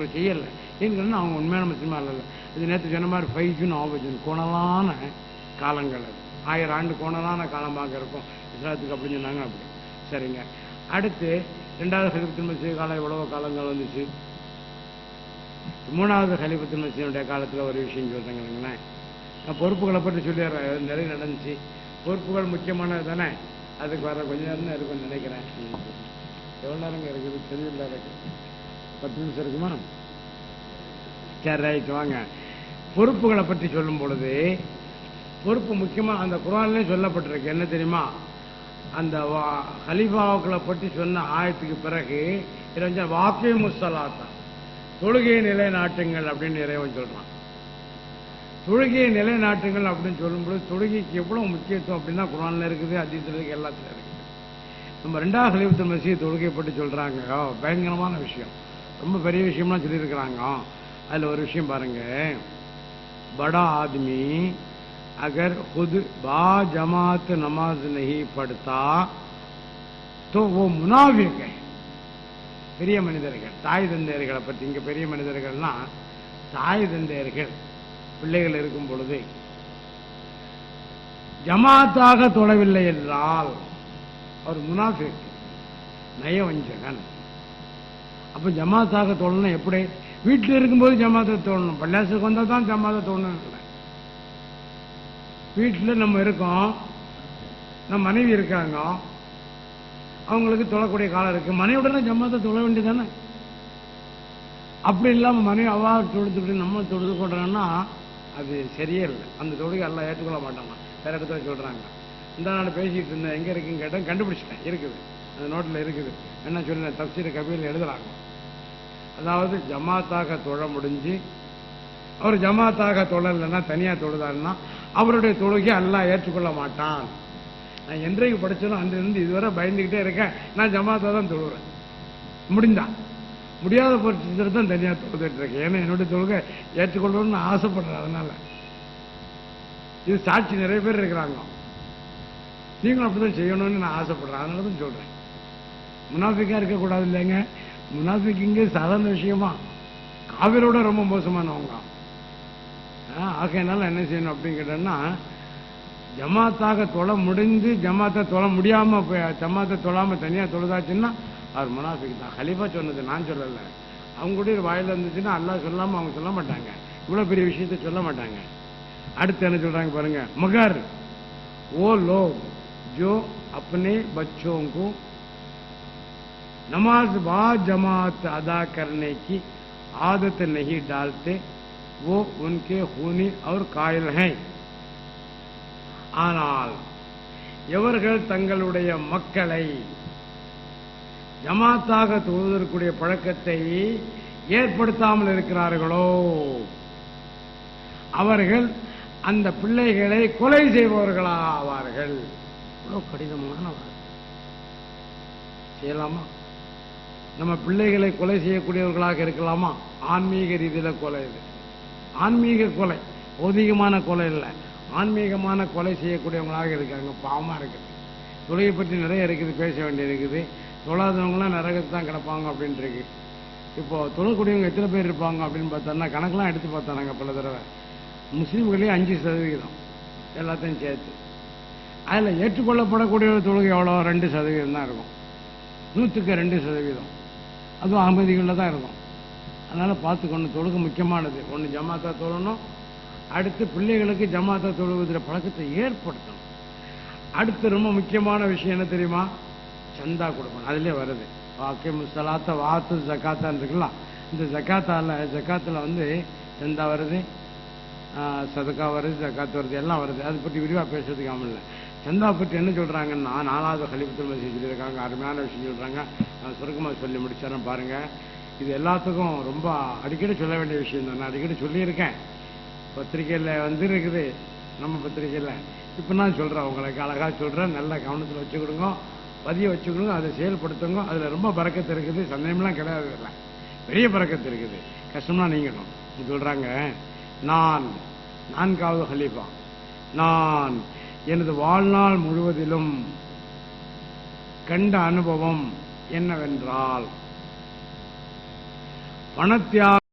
செய்யலை. ஏன்னு அவங்க உண்மையான முஸ்லீமா இல்லை. இது நேற்று சொன்ன மாதிரி 5 ஜூன் ஆபஜன் கோணலான காலங்கள், அது 1000 ஆண்டு கோணலான காலமாக இருக்கும் இஸ்லாத்துக்கு அப்படின்னு சொன்னாங்க. அப்படி சரிங்க. அடுத்து 2வது ஹலீஃபத்துல் மஸீஹ் காலம் எவ்வளவோ காலங்கள் வந்துச்சு. 3வது ஹலீஃபத்துல் மஸீஹுடைய காலத்தில் ஒரு விஷயம் சொல்கிறேங்களேன். பொறுப்புகளை பற்றி சொல்லிடுறேன். நிறைய நடந்துச்சு. பொறுப்புகள் முக்கியமானது தானே. அதுக்கு வர கொஞ்ச நேரம் தான் இருக்கும்னு நினைக்கிறேன். எவ்வளோ நேரங்க இருக்குது தெரியல. இருக்கு 10 நிமிஷம் இருக்குமா? சரி, ரைட். வாங்க. பொறுப்புகளை பற்றி சொல்லும் பொழுது பொறுப்பு முக்கியமாக அந்த குர்ஆன்லயே சொல்லப்பட்டிருக்கு. என்ன தெரியுமா? அந்த ஹலீஃபாக்களை பற்றி சொன்ன ஆயத்துக்கு பிறகு வாக்கே முஸ்ஸலாத்தா, தொழுகையை நிலைநாட்டுங்கள் அப்படின்னு இறைவன் சொல்றான். தொழுகையை நிலைநாட்டுங்கள் அப்படின்னு சொல்லும்போது தொழுகைக்கு எவ்வளவு முக்கியத்துவம் அப்படின்னா குர்ஆன்ல இருக்குது, ஹதீஸ்ல இருக்கு, எல்லாத்துல இருக்குது. நம்ம 2வது ஹலீஃபத்துல் மஸீஹ் தொழுகையை பற்றி சொல்றாங்க. பயங்கரமான விஷயம், ரொம்ப பெரிய விஷயம்லாம் சொல்லியிருக்கிறாங்க. அதுல ஒரு விஷயம் பாருங்க. बड़ा आदमी अगर खुद बा जमात नमाज नहीं पढ़ता तो वो मुनाफिक है. பெரிய மனிதர்கள், தாய் தந்தையர்களை பற்றி இங்க பெரிய மனிதர்கள்னா தாய் தந்தையர்கள் பிள்ளைகள் இருக்கும் பொழுது ஜமாத்தாக தொழவில்லை என்றால் அவர் முனாஃபிக், நயவஞ்சகன். அப்ப ஜமாத்தாக தொழணும் எப்படி? வீட்டில் இருக்கும்போது ஜமாத்தை தோணணும், பள்ளியாசுக்கு வந்தால் தான் ஜமாத்தை தோணணும் இல்லை. வீட்டில் நம்ம இருக்கோம், நம்ம மனைவி இருக்காங்க, அவங்களுக்கு தொழக்கூடிய காலம் இருக்கு. மனைவியுடனே ஜமாத்தை தொழ வேண்டியதானே. அப்படி இல்லாமல் மனைவி அவா தொழுதுட்டு நம்ம தொழுது கொள்றோம்னா அது சரியே இல்லை. அந்த தொழுகை எல்லாம் ஏற்றுக்கொள்ள மாட்டாங்க. வேற இடத்துல சொல்றாங்க. இந்த நான் பேசிட்டு இருந்தேன், எங்க இருக்குன்னு கேட்டேன், கண்டுபிடிச்சிட்டேன். இருக்குது, அந்த நோட்டில் இருக்குது. என்ன சொல்ல தப்சீர் கபீர் எழுதுறாங்க. அதாவது ஜமாத்தாக தொழ முடிஞ்சு அவர் ஜமாத்தாக தொழலைன்னா தனியா தொழுதாருன்னா அவருடைய தொழுகை அல்லாஹ் ஏற்றுக்கொள்ள மாட்டான். நான் என்றைக்கு படிச்சாலும் அன்றிலிருந்து இதுவரை பயந்துகிட்டே இருக்கேன். நான் ஜமாத்தா தான் தொழுறேன். முடிந்தா முடியாத பட்சத்தில் தான் தனியா தொழுதுட்டு இருக்கேன். ஏன்னா என்னுடைய தொழுகை ஏற்றுக்கொள்ளணும்னு ஆசைப்படுறேன். அதனால இது சாட்சி நிறைய பேர் இருக்கிறாங்க. நீங்களும் அப்படிதான் செய்யணும்னு நான் ஆசைப்படுறேன். அதனால தான் சொல்றேன். முனாஃபிக்கா இருக்கக்கூடாது இல்லைங்க. முனாஃபிக்கிங்க சாதாரண விஷயமா, காவிரோட ரொம்ப மோசமானவங்க. ஆகையினால என்ன செய்யணும் அப்படின்னு கேட்டோம்னா, ஜமாத்தாக தொழ முடிந்து ஜமாத்தை தொழ முடியாம ஜமாத்தை தொழாம தனியா தொழுதாச்சுன்னா அவர் முனாஃபிக் தான். ஹலீஃபா சொன்னது, நான் சொல்லல. அவங்களுடைய வாயில இருந்துச்சுன்னா அல்லாஹ் சொல்லாம அவங்க சொல்ல மாட்டாங்க. இவ்வளவு பெரிய விஷயத்தை சொல்ல மாட்டாங்க. அடுத்து என்ன சொல்றாங்க பாருங்க. மகர் वो लोग जो अपने बच्चों को नमाज बा जमात अदा करने की आदत नहीं डालते वो उनके खूनी और कायल हैं. ஆனால் எவர்கள் தங்களுடைய மக்களை ஜமாத்தாக தொழுவதற்குரிய பழக்கத்தை ஏற்படுத்தாமல் இருக்கிறார்களோ அவர்கள் அந்த பிள்ளைகளை கொலை செய்பவர்களாவார்கள். இவ்வளவு கடினமானவர் செய்யலாமா? நம்ம பிள்ளைகளை கொலை செய்யக்கூடியவர்களாக இருக்கலாமா? ஆன்மீக ரீதியில கொலை. இது ஆன்மீக கொலை, பௌதிகமான கொலை இல்லை. ஆன்மீகமான கொலை செய்யக்கூடியவங்களாக இருக்காங்க. பாவமா இருக்குது. தொழுகை பற்றி நிறைய இருக்குது, பேச வேண்டியது இருக்குது. தொழாதவங்களாம் நரகத்து தான் கிடப்பாங்க அப்படின்னு இருக்கு. இப்போ தொழக்கூடியவங்க எத்தனை பேர் இருப்பாங்க அப்படின்னு பார்த்தோம்னா கணக்கெல்லாம் எடுத்து பார்த்தாங்க பல தடவை. முஸ்லீம்களே 5% எல்லாத்தையும் சேர்த்து. அதில் ஏற்றுக்கொள்ளப்படக்கூடிய தொழுகை எவ்வளோ? 2% தான் இருக்கும். 100க்கு 2%. அதுவும் அகமதிகளில் தான் இருக்கும். அதனால பார்த்துக்கொண்டு தொழுகை முக்கியமானது. ஒன்று ஜமாத்தா தொழணும், அடுத்து பிள்ளைகளுக்கு ஜமாத்தா தொழுவதில் பழக்கத்தை ஏற்படுத்தணும். அடுத்து ரொம்ப முக்கியமான விஷயம் என்ன தெரியுமா? சந்தா கொடுக்கணும். அதுலேயே வருது வாக்கே முஸ்ஸலாத்த வாத்து ஜக்காத்தான்னு இருக்குல்ல. இந்த ஜக்காத்தில் வந்து சந்தா வருது, சதக்கா வருது, ஜக்காத்து வருது, எல்லாம் வருது. அதை பற்றி விரிவாக பேசுறதுக்கு ஆமல் இல்லை. சந்தா பற்றி என்ன சொல்றாங்கன்னா 4வது ஹலீஃபத்துல் மஸீஹ் சொல்லியிருக்காங்க. அருமையான விஷயம் சொல்றாங்க. நான் சுருக்கமாக சொல்லி முடிச்சிடறேன் பாருங்க. இது எல்லாத்துக்கும் ரொம்ப அடிக்கடி சொல்ல வேண்டிய விஷயம் தான். நான் அடிக்கடி சொல்லியிருக்கேன். பத்திரிகையில் வந்து இருக்குது, நம்ம பத்திரிகையில். இப்போ நான் சொல்றேன், உங்களுக்கு அழகா சொல்றேன். நல்ல கவனத்தில் வச்சுக்கிடுங்க, பதிய வச்சுக்கணும், அதை செயல்படுத்துங்க. அதுல ரொம்ப பரக்கத்து இருக்குது, சந்தேகம்லாம் கிடையாது. இல்லை, பெரிய பரக்கத்து இருக்குது. கஷ்டம்னா நீங்கணும். சொல்றாங்க, நான் 4வது ஹலீஃபா, நான் எனது வாழ்நாள் முழுவதிலும் கண்ட அனுபவம் என்னவென்றால் பணத்தியாக